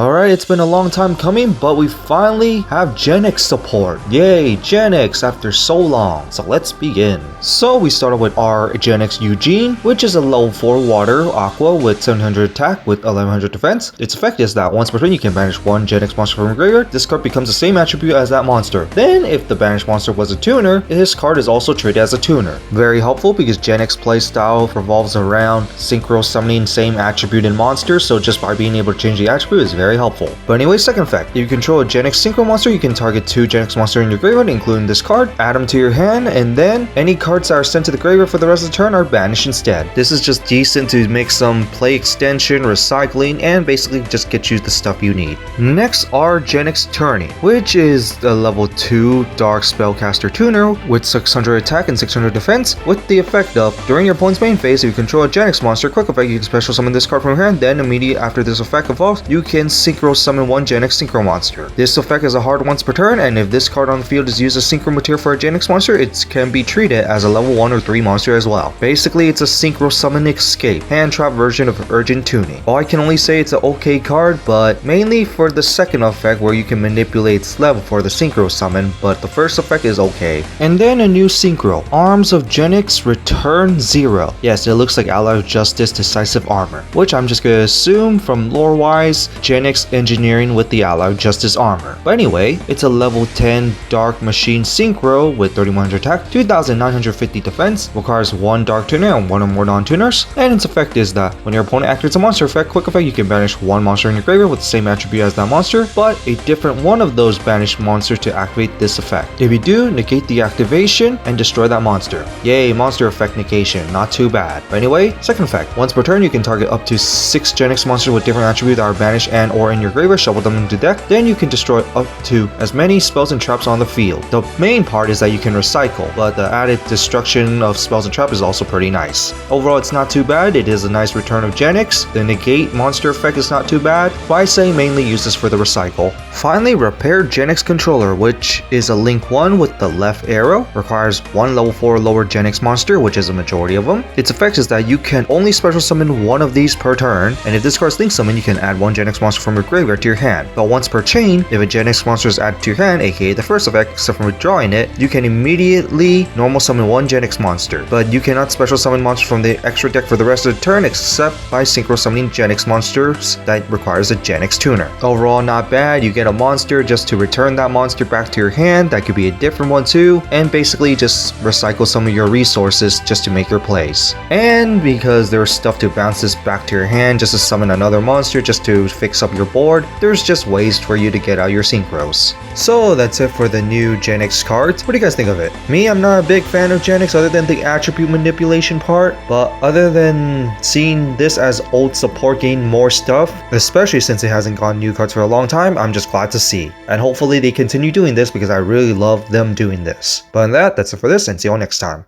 Alright, it's been a long time coming, but we finally have Genex support. Yay, Genex after so long. So let's begin. So we started with our Genex Eugene, which is a level 4 water aqua with 700 attack with 1100 defense. Its effect is that once per turn you can banish one Genex monster from your graveyard. This card becomes the same attribute as that monster. Then if the banished monster was a tuner, this card is also treated as a tuner. Very helpful because Genex playstyle revolves around synchro summoning same attribute in monsters, so just by being able to change the attribute is very helpful. But anyway, second effect, if you control a Genex synchro monster, you can target 2 Genex monsters in your graveyard, including this card, add them to your hand, and then any cards that are sent to the graveyard for the rest of the turn are banished instead. This is just decent to make some play extension, recycling, and basically just get you the stuff you need. Next are Genex Turning, which is the level 2 dark spellcaster tuner with 600 attack and 600 defense, with the effect of during your opponent's main phase, if you control a Genex monster, quick effect, you can special summon this card from your hand, then immediately after this effect evolves, you can synchro summon one Genex synchro monster. This effect is a hard once per turn, and if this card on the field is used as synchro material for a Genex monster, it can be treated as a level 1 or 3 monster as well. Basically, it's a synchro summon escape, hand trap version of urgent tuning. Well, I can only say it's an okay card, but mainly for the second effect where you can manipulate its level for the synchro summon, but the first effect is okay. And then a new synchro, Arms of Genex Return 0. Yes, it looks like Ally of Justice Decisive Armor, which I'm just gonna assume from lore wise, Genex engineering with the Ally of Justice armor. But anyway, it's a level 10 Dark Machine Synchro with 3100 attack, 2950 defense, requires 1 Dark Tuner and 1 or more non-tuners, and its effect is that when your opponent activates a monster effect, quick effect, you can banish 1 monster in your graveyard with the same attribute as that monster, but a different one of those banished monsters to activate this effect. If you do, negate the activation and destroy that monster. Yay, monster effect negation, not too bad. But anyway, second effect, once per turn you can target up to 6 Genex monsters with different attributes that are banished and or in your graveyard, shuffle them into deck, then you can destroy up to as many spells and traps on the field. The main part is that you can recycle, but the added destruction of spells and traps is also pretty nice. Overall, it's not too bad. It is a nice return of Genex. The negate monster effect is not too bad, but I say mainly use this for the recycle. Finally, Repair Genex Controller, which is a link 1 with the left arrow, requires 1 level 4 lower Genex monster, which is a majority of them. Its effect is that you can only special summon 1 of these per turn, and if this card's link summon, you can add 1 Genex monster from your graveyard to your hand. But once per chain, if a Genex monster is added to your hand, aka the first effect, except for withdrawing it, you can immediately normal summon 1 Genex monster. But you cannot special summon monsters from the extra deck for the rest of the turn except by synchro summoning Genex monsters that requires a Genex tuner. Overall, not bad. You get a monster just to return that monster back to your hand. That could be a different one too, and basically just recycle some of your resources just to make your plays. And because there's stuff to bounce this back to your hand just to summon another monster just to fix up your board, there's just ways for you to get out your synchros. So that's it for the new Genex cards. What do you guys think of it? Me, I'm not a big fan of Genex other than the attribute manipulation part, but other than seeing this as old support gain more stuff, especially since it hasn't gotten new cards for a long time, I'm just glad to see. And hopefully they continue doing this because I really love them doing this. But on that, that's it for this, and see you all next time.